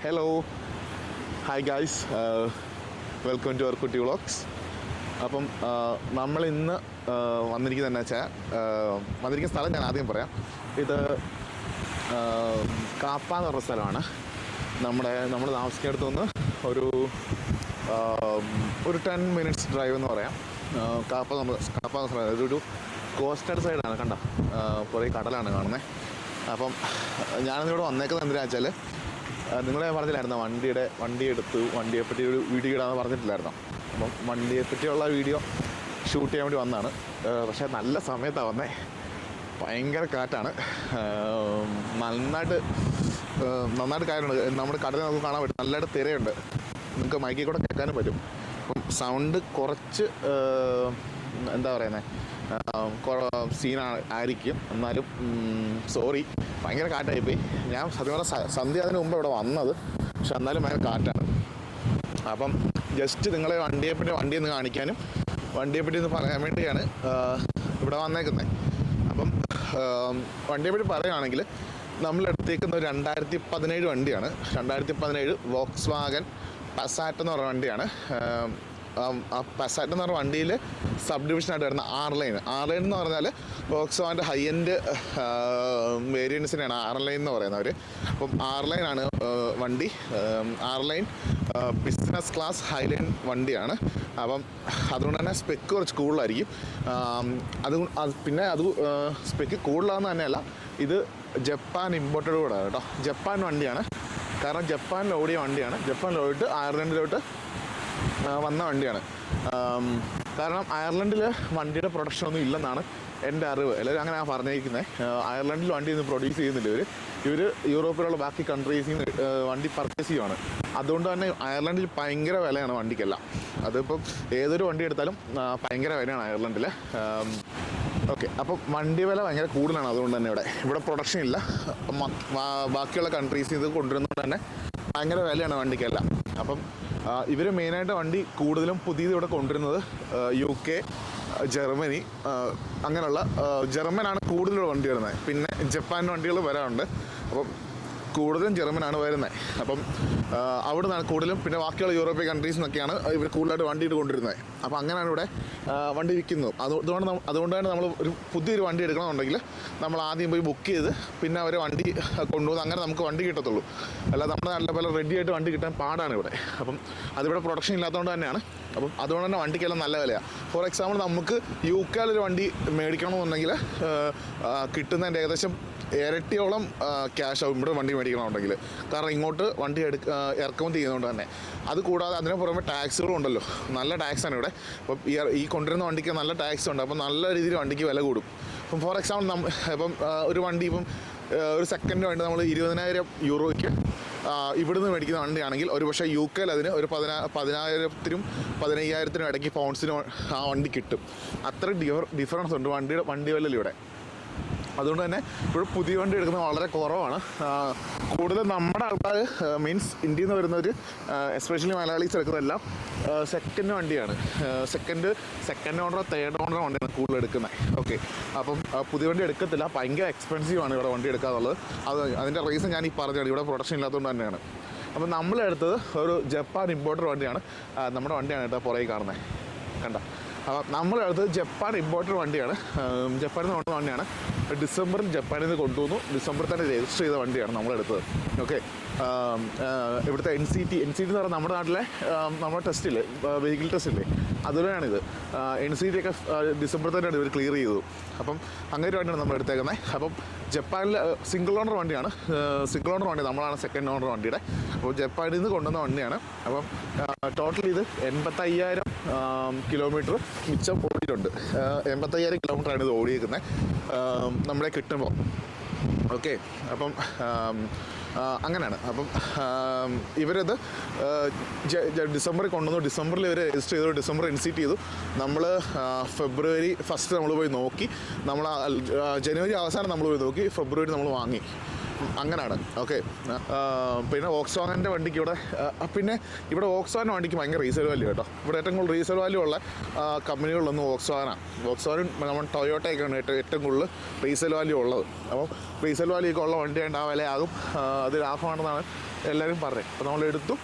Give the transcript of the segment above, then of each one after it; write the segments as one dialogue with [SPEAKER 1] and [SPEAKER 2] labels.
[SPEAKER 1] Hello, hi guys, welcome to our കുട്ടി vlogs. അപ്പം നമ്മളിന്ന് വന്നിരിക്കുന്നത് എന്താ വെച്ചാൽ, വന്നിരിക്കുന്ന സ്ഥലം ഞാൻ ആദ്യം പറയാം. ഇത് കാപ്പ എന്ന് പറഞ്ഞ സ്ഥലമാണ്. നമ്മൾ താമസിക്കുന്നിടത്തു നിന്ന് ഒരു 10 minutes ഡ്രൈവ് എന്ന് പറയാം. കാപ്പ എന്ന സ്ഥലം ഇതൊരു കോസ്റ്റൽ സൈഡാണ്. കണ്ടോ, കുറേ കടലാണ് കാണുന്നത്. അപ്പം ഞാനിവിടെ വന്നേക്കുന്നത് എന്തിനാ വെച്ചാൽ, നിങ്ങളെ പറഞ്ഞില്ലായിരുന്നോ വണ്ടിയെപ്പറ്റി ഒരു വീഡിയോ ഇടാമെന്ന് പറഞ്ഞിട്ടില്ലായിരുന്നോ? അപ്പം വണ്ടിയെപ്പറ്റിയുള്ള വീഡിയോ ഷൂട്ട് ചെയ്യാൻ വേണ്ടി വന്നതാണ്. പക്ഷേ നല്ല സമയത്താണ് വന്നത്. ഭയങ്കര കാറ്റാണ്. നന്നായിട്ട് കാര്യമുണ്ട്. നമ്മുടെ കടലിൽ നമുക്ക് കാണാൻ പറ്റും. നല്ലതായിട്ട് തിരയുണ്ട്. നിങ്ങൾക്ക് മൈക്കിൽ കൂടെ കേൾക്കാനും പറ്റും. അപ്പം സൗണ്ട് കുറച്ച് എന്താ പറയുന്നത്, ആയിരിക്കും. എന്നാലും സോറി, ഭയങ്കര കാറ്റായിപ്പോയി. ഞാൻ സത്യം പറഞ്ഞാൽ സന്ധ്യ അതിന് മുമ്പ് ഇവിടെ വന്നത്, പക്ഷെ എന്നാലും ഭയങ്കര കാറ്റാണ്. അപ്പം ജസ്റ്റ് നിങ്ങളെ വണ്ടി ഒന്ന് കാണിക്കാനും വണ്ടിയെപ്പറ്റി ഒന്ന് പറയാൻ വേണ്ടിയാണ് ഇവിടെ വന്നേക്കുന്നത്. അപ്പം വണ്ടിയെപ്പറ്റി പറയുകയാണെങ്കിൽ, നമ്മളെടുത്തേക്കുന്ന ഒരു 2017 വണ്ടിയാണ്. 2017 വോക്സ്വാഗൻ പസാറ്റ് എന്ന് പറഞ്ഞ വണ്ടിയാണ്. ആ പസാറ്റ് എന്ന് പറഞ്ഞ വണ്ടിയിൽ സബ് ഡിവിഷനായിട്ട് വരുന്ന ആർലൈൻ എന്ന് പറഞ്ഞാൽ വോക്സ്വാഗൻ്റെ ഹൈ എൻഡ് വേരിയൻസിനാണ് ആർലൈൻ എന്ന് പറയുന്നവർ. അപ്പം ആർലൈനാണ് വണ്ടി. ആർലൈൻ ബിസിനസ് ക്ലാസ് ഹൈലൈൻ വണ്ടിയാണ്. അപ്പം അതുകൊണ്ട് തന്നെ സ്പെക്ക് കുറച്ച് കൂടുതലായിരിക്കും. പിന്നെ സ്പെക്ക് കൂടുതലാണെന്ന് തന്നെയല്ല, ഇത് ജപ്പാൻ ഇമ്പോർട്ടഡ് കൂടാണ് കേട്ടോ. ജപ്പാൻ വണ്ടിയാണ്. കാരണം ജപ്പാനിൽ ഓടിയ വണ്ടിയാണ്. ജപ്പാനിലോട്ട് അയർലൻഡിലോട്ട് വന്ന വണ്ടിയാണ്. കാരണം അയർലൻഡിൽ വണ്ടിയുടെ പ്രൊഡക്ഷൻ ഒന്നും ഇല്ലെന്നാണ് എൻ്റെ അറിവ്. എല്ലാവരും അങ്ങനെയാണ് പറഞ്ഞിരിക്കുന്നത്. അയർലൻഡിൽ വണ്ടി ഒന്നും പ്രൊഡ്യൂസ് ചെയ്യുന്നില്ല ഇവർ യൂറോപ്പിലുള്ള ബാക്കി കൺട്രീസിൽ നിന്ന് വണ്ടി പർച്ചേസ് ചെയ്യുവാണ്. അതുകൊണ്ട് തന്നെ അയർലൻഡിൽ ഭയങ്കര വിലയാണ് വണ്ടിക്കെല്ലാം. അതിപ്പം ഏതൊരു വണ്ടി എടുത്താലും ഭയങ്കര വിലയാണ് അയർലൻഡിൽ. ഓക്കെ, അപ്പം വണ്ടി വില ഭയങ്കര കൂടുതലാണ്. അതുകൊണ്ട് തന്നെ ഇവിടെ പ്രൊഡക്ഷൻ ഇല്ല. ബാക്കിയുള്ള കൺട്രീസിൽ ഇത് കൊണ്ടുവരുന്നതുകൊണ്ട് തന്നെ ഭയങ്കര വിലയാണ് വണ്ടിക്കെല്ലാം. അപ്പം ഇവർ മെയിനായിട്ട് വണ്ടി കൂടുതലും പുതിയത് ഇവിടെ കൊണ്ടുവരുന്നത് UK, ജർമ്മനി, അങ്ങനെയുള്ള ജർമ്മനാണ് കൂടുതലുള്ള വണ്ടി വരുന്നത്. പിന്നെ ജപ്പാൻ വണ്ടികൾ വരാറുണ്ട്. അപ്പം കൂടുതലും ജർമ്മനാണ് വരുന്നത്. അപ്പം അവിടെ നിന്നാണ് കൂടുതലും. പിന്നെ ബാക്കിയുള്ള യൂറോപ്യൻ കൺട്രീസിൽ നിന്നൊക്കെയാണ് ഇവർ കൂടുതലായിട്ട് വണ്ടി ഇട്ട് കൊണ്ടിരുന്നത്. അപ്പോൾ അങ്ങനെയാണ് ഇവിടെ വണ്ടി വിൽക്കുന്നത്. അതുകൊണ്ടാണ് നമ്മൾ ഒരു പുതിയൊരു വണ്ടി എടുക്കണമെന്നുണ്ടെങ്കിൽ നമ്മൾ ആദ്യം പോയി ബുക്ക് ചെയ്ത് പിന്നെ അവർ വണ്ടി കൊണ്ടുപോകുന്നത്. അങ്ങനെ നമുക്ക് വണ്ടി കിട്ടത്തുള്ളൂ. അല്ല, നമ്മുടെ നല്ല പോലെ റെഡി ആയിട്ട് വണ്ടി കിട്ടാൻ പാടാണ് ഇവിടെ. അപ്പം അതിവിടെ പ്രൊഡക്ഷൻ ഇല്ലാത്തതുകൊണ്ട് തന്നെയാണ്. അപ്പം അതുകൊണ്ട് തന്നെ വണ്ടിക്കെല്ലാം നല്ല വിലയാണ്. ഫോർ എക്സാമ്പിൾ, നമുക്ക് UK ഒരു വണ്ടി മേടിക്കണമെന്നുണ്ടെങ്കിൽ കിട്ടുന്നതിൻ്റെ ഏകദേശം ഇരട്ടിയോളം ക്യാഷ് ആവും ഇവിടെ വണ്ടി മേടിക്കണമെന്നുണ്ടെങ്കിൽ. കാരണം ഇങ്ങോട്ട് വണ്ടി ഇറക്കുമതി ചെയ്യുന്നതുകൊണ്ട് തന്നെ. അതുകൂടാതെ അതിന് പുറമെ ടാക്സുകളും ഉണ്ടല്ലോ. നല്ല ടാക്സാണ് ഇവിടെ. അപ്പം ഈ കൊണ്ടുവരുന്ന വണ്ടിക്ക് നല്ല ടാക്സ് ഉണ്ട്. അപ്പം നല്ല രീതിയിൽ വണ്ടിക്ക് വില കൂടും. ഇപ്പം ഫോർ എക്സാമ്പിൾ ഒരു വണ്ടി ഒരു സെക്കൻഡ് വണ്ടി നമ്മൾ 20,000 യൂറോയ്ക്ക് ഇവിടുന്ന് മേടിക്കുന്ന വണ്ടിയാണെങ്കിൽ ഒരു പക്ഷേ UK അതിന് ഒരു 10,000-നും 15,000-നും ഇടയ്ക്ക് പൗണ്ട്സിന് ആ വണ്ടി കിട്ടും. അത്ര ഡിഫറൻസ് ഉണ്ട് വണ്ടി വിലയിൽ ഇവിടെ. അതുകൊണ്ട് തന്നെ ഇവിടെ പുതിയ വണ്ടി എടുക്കുന്നത് വളരെ കുറവാണ്. കൂടുതൽ നമ്മുടെ ആൾക്കാർ, മീൻസ് ഇന്ത്യയിൽ നിന്ന് വരുന്നവർ, എസ്പെഷ്യലി മലയാളീസ് എടുക്കുന്നതെല്ലാം സെക്കൻഡ് വണ്ടിയാണ്. സെക്കൻഡ് ഓണറോ തേർഡ് ഓണറോ വണ്ടിയാണ് കൂടുതൽ എടുക്കുന്നത്. ഓക്കെ, അപ്പം പുതിയ വണ്ടി എടുക്കത്തില്ല. ഭയങ്കര എക്സ്പെൻസീവാണ് ഇവിടെ വണ്ടി എടുക്കാന്നുള്ളത്. അതിൻ്റെ റീസൺ ഞാൻ ഈ പറഞ്ഞാണ്, ഇവിടെ പ്രൊഡക്ഷൻ ഇല്ലാത്തതുകൊണ്ട് തന്നെയാണ്. അപ്പം നമ്മളെടുത്തത് ഒരു ജപ്പാൻ ഇമ്പോർട്ടഡ് വണ്ടിയാണ്. നമ്മുടെ വണ്ടിയാണ് കേട്ടോ പുറകെ കാണുന്നത്, കണ്ട. അപ്പം നമ്മളെടുത്തത് ജപ്പാൻ ഇമ്പോർട്ടഡ് വണ്ടിയാണ്. ജപ്പാനിൽ നിന്ന് കൊണ്ടുവന്ന വണ്ടിയാണ്. ഡിസംബറിൽ ജപ്പാനിൽ നിന്ന് കൊണ്ടുവന്നു. ഡിസംബറിൽ തന്നെ രജിസ്റ്റർ ചെയ്ത വണ്ടിയാണ് നമ്മളെടുത്തത്. ഓക്കെ, ഇവിടുത്തെ NCT എന്ന് പറഞ്ഞാൽ നമ്മുടെ നാട്ടിലെ നമ്മുടെ ടെസ്റ്റില്ലേ, വെഹിക്കിൾ ടെസ്റ്റില്ലേ, അതുപോലെയാണിത്. NCT ഒക്കെ ഡിസംബറിൽ തന്നെയാണ് ഇവർ ക്ലിയർ ചെയ്തത്. അപ്പം അങ്ങനെ വണ്ടിയാണ് നമ്മൾ എടുത്തേക്കുന്നത്. അപ്പം ജപ്പാനിൽ സിംഗിൾ ഓണർ വണ്ടിയാണ്. നമ്മളാണ് സെക്കൻഡ് ഓണർ വണ്ടിയുടെ. അപ്പോൾ ജപ്പാനിൽ നിന്ന് കൊണ്ടുവന്ന വണ്ടിയാണ്. അപ്പം ടോട്ടൽ ഇത് 85,000 കിലോമീറ്റർ മിച്ചം ഓടിയിട്ടുണ്ട്. 85,000 കിലോമീറ്ററാണ് ഇത് ഓടിയേക്കുന്നത് നമ്മളെ കിട്ടുമ്പോൾ. ഓക്കെ, അപ്പം അങ്ങനെയാണ്. അപ്പം ഇവരത് ഡിസംബറിൽ കൊണ്ടുവന്നു. ഡിസംബറിൽ ഇവർ രജിസ്റ്റർ ചെയ്തു. ഡിസംബർ NCT ചെയ്തു. നമ്മൾ ഫെബ്രുവരി 1 നമ്മൾ പോയി നോക്കി. ജനുവരി അവസാനം നമ്മൾ പോയി നോക്കി. ഫെബ്രുവരി നമ്മൾ വാങ്ങി. അങ്ങനെയാണ്. ഓക്കെ, പിന്നെ വോക്സ്വാഗൻ്റെ വണ്ടിക്ക് ഇവിടെ വോക്സ്വാഗൻ വണ്ടിക്ക് ഭയങ്കര റീസെയിൽ വാല്യൂ കേട്ടോ. ഇവിടെ ഏറ്റവും കൂടുതൽ റീസെയിൽ വാല്യൂ ഉള്ള കമ്പനികളിലൊന്നും വോക്സ്വാഗൻ നമ്മൾ ടൊയോട്ടയൊക്കെയാണ് ഏറ്റവും കൂടുതൽ റീസെയിൽ വാല്യൂ ഉള്ളത്. അപ്പോൾ റീസെയിൽ വാല്യൂ ഒക്കെ ഉള്ള വണ്ടി ആയിട്ട് ആ വിലയാകും. അത് ലാഭമാണെന്നാണ് എല്ലാവരും പറഞ്ഞു. അപ്പോൾ നമ്മളെടുത്തു,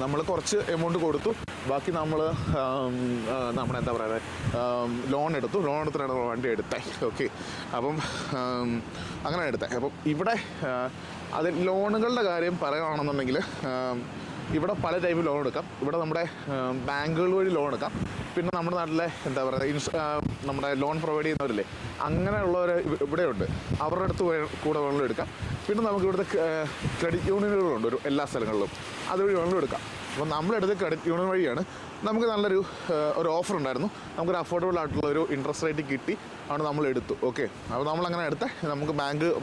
[SPEAKER 1] നമ്മൾ കുറച്ച് എമൗണ്ട് കൊടുത്തു, ബാക്കി നമ്മൾ നമ്മുടെ എന്താ പറയുന്നത് ലോൺ എടുത്തിട്ടാണ് നമ്മൾ വണ്ടി എടുത്തത്. ഓക്കെ, അപ്പം അങ്ങനെ എടുത്തത്. അപ്പം ഇവിടെ അത് ലോണുകളുടെ കാര്യം പറയുകയാണെന്നുണ്ടെങ്കിൽ ഇവിടെ പല ടൈപ്പ് ലോൺ എടുക്കാം. ഇവിടെ നമ്മുടെ ബാങ്കുകൾ വഴി ലോൺ എടുക്കാം. പിന്നെ നമ്മുടെ നാട്ടിലെ എന്താ പറയുക നമ്മുടെ ലോൺ പ്രൊവൈഡ് ചെയ്യുന്നവരില്ലേ, അങ്ങനെയുള്ളവർ ഇവിടെയുണ്ട്, അവരുടെ അടുത്ത് കൂടെ ലോൺ എടുക്കാം. പിന്നെ നമുക്ക് ഇവിടുത്തെ ക്രെഡിറ്റ് യൂണിയനുകളുണ്ട് എല്ലാ സ്ഥലങ്ങളിലും, അതുവഴി ലോൺ എടുക്കാം. അപ്പോൾ നമ്മളെടുത്ത് ക്രെഡിറ്റ് യൂണിയൻ വഴിയാണ്. നമുക്ക് നല്ലൊരു ഓഫർ ഉണ്ടായിരുന്നു, നമുക്കൊരു അഫോർഡബിൾ ആയിട്ടുള്ള ഒരു ഇൻട്രസ്റ്റ് റേറ്റ് കിട്ടി, ആണ് നമ്മൾ എടുത്തു. ഓക്കെ, അപ്പോൾ നമ്മളങ്ങനെ എടുത്തേ. നമുക്ക്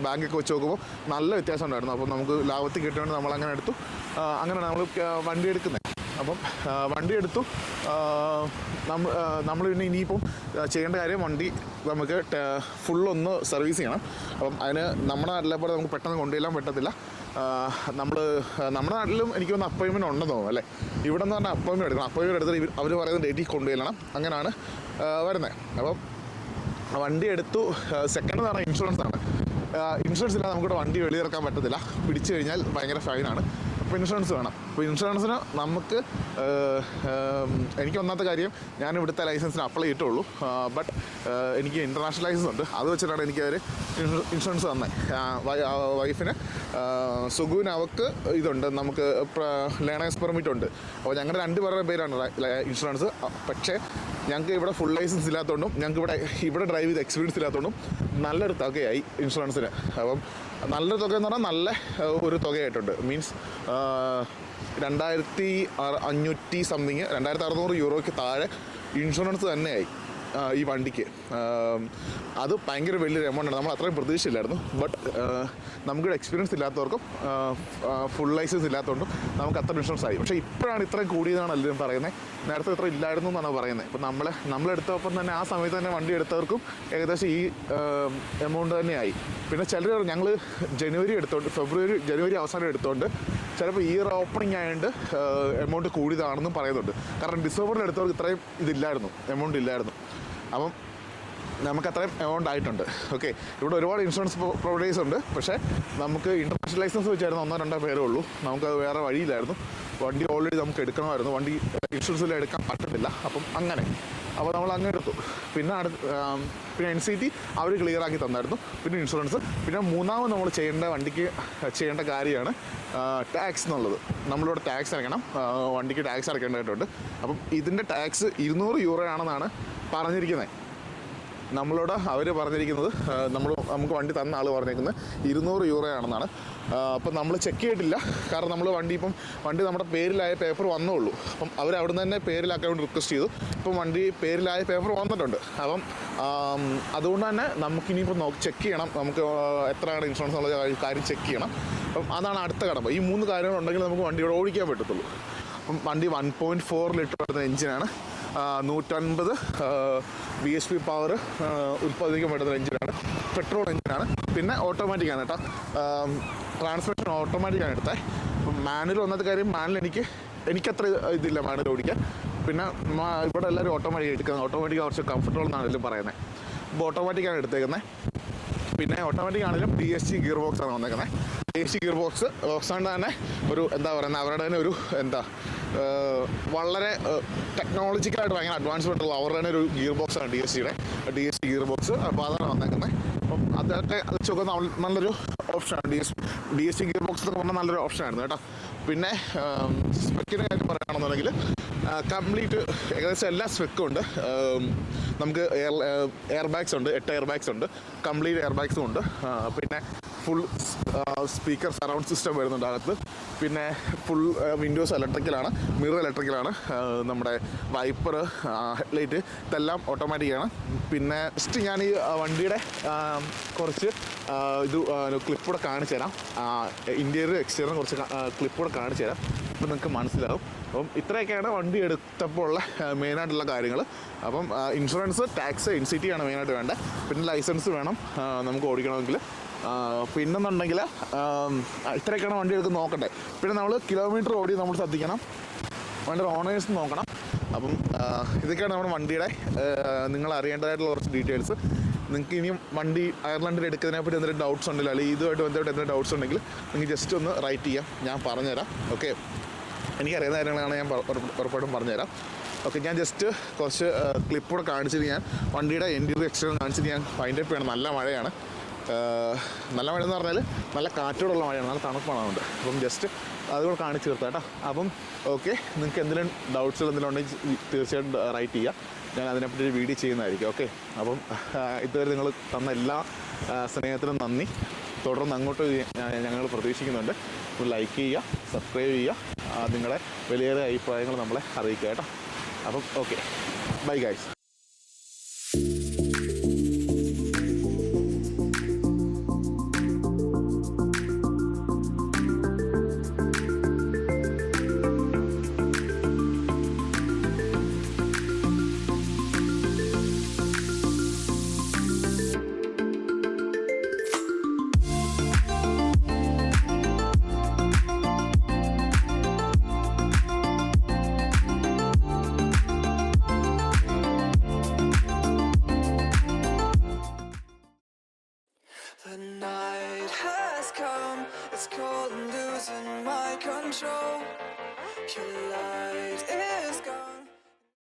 [SPEAKER 1] ബാങ്കൊക്കെ വെച്ച് നോക്കുമ്പോൾ നല്ല വ്യത്യാസം ഉണ്ടായിരുന്നു. അപ്പോൾ നമുക്ക് ലാഭത്തിൽ കിട്ടിയോണ്ട് നമ്മളങ്ങനെ എടുത്തു. അങ്ങനെയാണ് നമ്മൾ വണ്ടി എടുക്കുന്നത്. അപ്പം വണ്ടി എടുത്തു. നമ്മൾ പിന്നെ ഇനിയിപ്പം ചെയ്യേണ്ട കാര്യം, വണ്ടി നമുക്ക് ഫുള്ളൊന്ന് സർവീസ് ചെയ്യണം. അപ്പം അതിന് നമ്മുടെ നാട്ടിലെ പോലെ നമുക്ക് പെട്ടെന്ന് കൊണ്ടുചെല്ലാൻ പറ്റത്തില്ല. നമ്മുടെ നാട്ടിലും എനിക്ക് തോന്നുന്നു അപ്പോയിൻമെൻറ്റ് ഉണ്ടെന്ന് തോന്നുന്നു അല്ലേ. ഇവിടെ എന്ന് പറഞ്ഞാൽ അപ്പോയിൻമെൻറ്റ് എടുക്കണം. അപ്പോയിൻമെൻറ്റ് എടുത്തിട്ട് അവർ പറയുന്ന ഡേറ്റിൽ കൊണ്ടുചെല്ലണം. അങ്ങനെയാണ് വരുന്നത്. അപ്പം വണ്ടി എടുത്തു. സെക്കൻഡ് എന്ന് പറഞ്ഞാൽ ഇൻഷുറൻസ് ആണ്. ഇൻഷുറൻസ് ഇല്ലാതെ നമുക്കിവിടെ വണ്ടി വെളിയിറക്കാൻ പറ്റത്തില്ല. പിടിച്ചു കഴിഞ്ഞാൽ ഭയങ്കര ഫൈനാണ്. അപ്പോൾ ഇൻഷുറൻസ് വേണം. അപ്പോൾ ഇൻഷുറൻസിന് നമുക്ക് എനിക്ക് ഒന്നാമത്തെ കാര്യം, ഞാൻ ഇവിടുത്തെ ലൈസൻസിന് അപ്ലൈ ചെയ്തിട്ടുള്ളൂ. ബട്ട് എനിക്ക് ഇൻ്റർനാഷണൽ ലൈസൻസ് ഉണ്ട്. അത് വെച്ചിട്ടാണ് എനിക്ക് അവർ ഇൻഷുറൻസ് തന്നെ. വൈഫിന് സുഖുവിന് അവർക്ക് ഇതുണ്ട്, നമുക്ക് ലേണേഴ്സ് പെർമിറ്റ് ഉണ്ട്. അപ്പോൾ ഞങ്ങളുടെ 2 പേരുടെ പേരാണ് ഇൻഷുറൻസ്. പക്ഷേ ഞങ്ങൾക്ക് ഇവിടെ ഫുൾ ലൈസൻസ് ഇല്ലാത്തതുകൊണ്ടും ഞങ്ങൾക്ക് ഇവിടെ ഡ്രൈവ് ചെയ്ത് എക്സ്പീരിയൻസ് ഇല്ലാത്തതുകൊണ്ടും നല്ലൊരു തുകയായി ഇൻഷുറൻസിന്. അപ്പം നല്ലൊരു തുക എന്ന് പറഞ്ഞാൽ നല്ല ഒരു തുകയായിട്ടുണ്ട്. മീൻസ് 2500 സംതിങ്, 2600 യൂറോയ്ക്ക് താഴെ ഇൻഷുറൻസ് തന്നെയായി ഈ വണ്ടിക്ക്. അത് ഭയങ്കര വലിയൊരു എമൗണ്ടാണ്. നമ്മൾ അത്രയും പ്രതീക്ഷയില്ലായിരുന്നു. ബട്ട് നമുക്കിവിടെ എക്സ്പീരിയൻസ് ഇല്ലാത്തവർക്കും ഫുൾ ലൈസൻസ് ഇല്ലാത്തതുകൊണ്ടും നമുക്ക് അത്ര ഇൻഷുറൻസ് ആയി. പക്ഷേ ഇപ്പോഴാണ് ഇത്രയും കൂടിയതാണ് എല്ലാവരും പറയുന്നത്. നേരത്തെ ഇത്ര ഇല്ലായിരുന്നു എന്നാണ് പറയുന്നത്. ഇപ്പം നമ്മളെടുത്തപ്പം തന്നെ ആ സമയത്ത് തന്നെ വണ്ടി എടുത്തവർക്കും ഏകദേശം ഈ എമൗണ്ട് തന്നെയായി. പിന്നെ ചിലർ ഞങ്ങൾ ജനുവരി അവസാനം എടുത്തുകൊണ്ട് ചിലപ്പോൾ ഇയർ ഓപ്പണിംഗ് ആയതുകൊണ്ട് എമൗണ്ട് കൂടിയതാണെന്നും പറയുന്നുണ്ട്. കാരണം ഡിസംബറിൽ എടുത്തവർക്ക് ഇത്രയും എമൗണ്ട് ഇല്ലായിരുന്നു. അപ്പം നമുക്ക് അത്രയും എമൗണ്ട് ആയിട്ടുണ്ട്. ഓക്കെ, ഇവിടെ ഒരുപാട് ഇൻഷുറൻസ് പ്രൊവൈഡേഴ്സ് ഉണ്ട്. പക്ഷേ നമുക്ക് ഇൻ്റർനാഷണൽ ലൈസൻസ് വെച്ചായിരുന്നു 1-2 പേരേ ഉള്ളൂ. നമുക്കത് വേറെ വഴിയില്ലായിരുന്നു. വണ്ടി ഓൾറെഡി നമുക്ക് എടുക്കണമായിരുന്നു. വണ്ടി ഇൻഷുറൻസിൽ എടുക്കാൻ പറ്റത്തില്ല. അപ്പം അപ്പോൾ നമ്മൾ അങ്ങനെ എടുത്തു. പിന്നെ NCT അവർ ക്ലിയർ ആക്കി തന്നായിരുന്നു. പിന്നെ ഇൻഷുറൻസ്. പിന്നെ മൂന്നാമത് നമ്മൾ വണ്ടിക്ക് ചെയ്യേണ്ട കാര്യമാണ് ടാക്സ് എന്നുള്ളത്. നമ്മളിവിടെ ടാക്സ് അടയ്ക്കണം. വണ്ടിക്ക് ടാക്സ് അടയ്ക്കേണ്ടതായിട്ടുണ്ട്. അപ്പം ഇതിൻ്റെ ടാക്സ് 200 യൂറോ ആണെന്നാണ് പറഞ്ഞിരിക്കുന്നത്. നമ്മളോട് അവർ പറഞ്ഞിരിക്കുന്നത്, നമുക്ക് വണ്ടി തന്ന ആൾ പറഞ്ഞിരിക്കുന്നത് 200 യൂറോ ആണെന്നാണ്. അപ്പം നമ്മൾ ചെക്ക് ചെയ്തിട്ടില്ല. കാരണം നമ്മൾ വണ്ടി നമ്മുടെ പേരിലായ പേപ്പർ വന്നുള്ളൂ. അപ്പം അവർ അവിടെ നിന്ന് തന്നെ പേരിലാക്കാൻ വേണ്ടി റിക്വസ്റ്റ് ചെയ്തു. ഇപ്പം വണ്ടി പേരിലായ പേപ്പർ വന്നിട്ടുണ്ട്. അപ്പം അതുകൊണ്ട് തന്നെ നമുക്കിനിയിപ്പോൾ ചെക്ക് ചെയ്യണം, നമുക്ക് എത്രയാണ് ഇൻഷുറൻസ് എന്നുള്ള കാര്യം ചെക്ക് ചെയ്യണം. അപ്പം അതാണ് അടുത്ത കടമ്പ. ഈ 3 കാര്യങ്ങളുണ്ടെങ്കിൽ നമുക്ക് വണ്ടിയോടെ ഓടിക്കാൻ പറ്റത്തുള്ളൂ. അപ്പം വണ്ടി 1.4 ലിറ്റർ വരുന്ന എഞ്ചിനാണ്. 150 bhp പവർ ഉൽപ്പാദിപ്പിക്കാൻ പറ്റുന്ന എഞ്ചിനാണ്. പെട്രോൾ എഞ്ചിനാണ്. പിന്നെ ഓട്ടോമാറ്റിക്കാണ് കേട്ടോ. ട്രാൻസ്മിഷൻ ഓട്ടോമാറ്റിക്കാണ് എടുത്തത്. അപ്പം മാനുവൽ ഒന്നാമത്തെ കാര്യം, എനിക്കത്ര ഇതില്ല മാനുവൽ ഓടിക്കാൻ. പിന്നെ ഇവിടെ എല്ലാവരും ഓട്ടോമാറ്റിക് എടുക്കുന്നത്. ഓട്ടോമാറ്റിക് കുറച്ച് കംഫർട്ടബിൾ എന്നാണ് ഇതിലും പറയുന്നത്. അപ്പോൾ ഓട്ടോമാറ്റിക്കാണ് എടുത്തേക്കുന്നത്. പിന്നെ ഓട്ടോമാറ്റിക് ആണെങ്കിലും DSG ഗിയർ ബോക്സ് ആണ് വന്നേക്കുന്നത്. DSG ഗിയർ ബോക്സ് കൊണ്ട് തന്നെ ഒരു എന്താ പറയുന്നത്, അവരുടെ തന്നെ ഒരു വളരെ ടെക്നോളജിക്കലായിട്ട് ഭയങ്കര അഡ്വാൻസ്മെൻ്റ് ഉള്ള അവരുടെ തന്നെ ഒരു ഗിയർ ബോക്സാണ് DSG ഗിയർ ബോക്സ്. അപ്പോൾ അതാണ് വന്നേക്കുന്നത്. അപ്പം അതൊക്കെ വെച്ചൊക്കെ നല്ലൊരു ഓപ്ഷനാണ്. DSG ഗിയർ ബോക്സ് എന്നൊക്കെ പറഞ്ഞാൽ നല്ലൊരു ഓപ്ഷനായിരുന്നു കേട്ടോ. പിന്നെ സ്പെക്കിനെ കാര്യം പറയുകയാണെന്നുണ്ടെങ്കിൽ കംപ്ലീറ്റ് ഏകദേശം എല്ലാ സ്പെക്കും ഉണ്ട്. നമുക്ക് എയർ ബാഗ്സ് ഉണ്ട്, 8 എയർ ബാഗ്സ് ഉണ്ട്. കംപ്ലീറ്റ് എയർ ബാഗ്സും ഉണ്ട്. പിന്നെ ഫുൾ സ്പീക്കർ സറൗണ്ട് സിസ്റ്റം വരുന്നുണ്ട് അകത്ത്. പിന്നെ ഫുൾ വിൻഡോസ് ഇലക്ട്രിക്കലാണ്, മിറർ ഇലക്ട്രിക്കലാണ്. നമ്മുടെ വൈപ്പർ, ഹെഡ്ലൈറ്റ് ഇതെല്ലാം ഓട്ടോമാറ്റിക്കാണ്. പിന്നെ ജസ്റ്റ് ഞാൻ ഈ വണ്ടിയുടെ കുറച്ച് ക്ലിപ്പ് കൂടെ കാണിച്ചു തരാം. ഇൻറ്റീരിയർ എക്സ്റ്റീരിയർ കുറച്ച് ക്ലിപ്പ് കൂടെ കാണിച്ചു തരാം. അപ്പോൾ നിങ്ങൾക്ക് മനസ്സിലാവും. അപ്പം ഇത്രയൊക്കെയാണ് വണ്ടി എടുത്തപ്പോൾ ഉള്ള മെയിനായിട്ടുള്ള കാര്യങ്ങൾ. അപ്പം ഇൻഷുറൻസ്, ടാക്സ്, NCT ആണ് മെയിനായിട്ട് വേണ്ടത്. പിന്നെ ലൈസൻസ് വേണം നമുക്ക് ഓടിക്കണമെങ്കിൽ. പിന്നെന്നുണ്ടെങ്കിൽ ഇത്രയൊക്കെയാണ് വണ്ടി എടുത്ത് നോക്കട്ടെ. പിന്നെ നമ്മൾ കിലോമീറ്റർ ഓടി നമ്മൾ ശ്രദ്ധിക്കണം. വണ്ടിയുടെ ഓണേഴ്സ് നോക്കണം. അപ്പം ഇതൊക്കെയാണ് നമ്മുടെ വണ്ടിയുടെ നിങ്ങൾ അറിയേണ്ടതായിട്ടുള്ള കുറച്ച് ഡീറ്റെയിൽസ്. നിങ്ങൾക്ക് ഇനിയും വണ്ടി അയർലൻഡിൽ എടുക്കുന്നതിനെപ്പറ്റി എന്തെങ്കിലും ഡൗട്ട്സ് ഉണ്ടെങ്കിൽ അല്ലെങ്കിൽ ഇതുമായിട്ട് ബന്ധപ്പെട്ട് എന്തെങ്കിലും ഡൗട്ട്സ് ഉണ്ടെങ്കിൽ നിങ്ങൾക്ക് ജസ്റ്റ് ഒന്ന് റൈറ്റ് ചെയ്യാം, ഞാൻ പറഞ്ഞുതരാം. ഓക്കെ, എനിക്കറിയുന്ന കാര്യങ്ങളാണ് ഞാൻ ഉറപ്പായിട്ടും പറഞ്ഞുതരാം. ഓക്കെ, ഞാൻ ജസ്റ്റ് കുറച്ച് ക്ലിപ്പൂടെ കാണിച്ചിട്ട് ഞാൻ വണ്ടിയുടെ ഇൻറ്റീരിയർ എക്സ്റ്റീരിയർ കാണിച്ചിട്ട് ഞാൻ ഫൈൻഡ് അപ്പ് ചെയ്യണം. നല്ല മഴയാണ്. നല്ല മഴ എന്ന് പറഞ്ഞാൽ നല്ല കാറ്റോടുള്ള മഴയാണ്, നല്ല തണുപ്പാണ്. അതുകൊണ്ട് അപ്പം ജസ്റ്റ് അതുകൂടെ കാണിച്ച് തീർത്താം കേട്ടോ. അപ്പം ഓക്കെ, നിങ്ങൾക്ക് എന്തെങ്കിലും ഡൗട്ട്സുകൾ എന്തെങ്കിലും ഉണ്ടെങ്കിൽ തീർച്ചയായിട്ടും റൈറ്റ് ചെയ്യുക, ഞാൻ അതിനെപ്പറ്റി ഒരു വീഡിയോ ചെയ്യുന്നതായിരിക്കും. ഓക്കെ, അപ്പം ഇതുവരെ നിങ്ങൾ തന്ന എല്ലാ സ്നേഹത്തിനും നന്ദി. തുടർന്ന് അങ്ങോട്ട് ഞങ്ങൾ പ്രതീക്ഷിക്കുന്നുണ്ട്. ലൈക്ക് ചെയ്യുക, സബ്സ്ക്രൈബ് ചെയ്യുക, നിങ്ങളെ വിലയേറിയ അഭിപ്രായങ്ങൾ നമ്മളെ അറിയിക്കുക കേട്ടോ. അപ്പം okay, bye guys.
[SPEAKER 2] The night has come, it's cold and losing my control. Your light is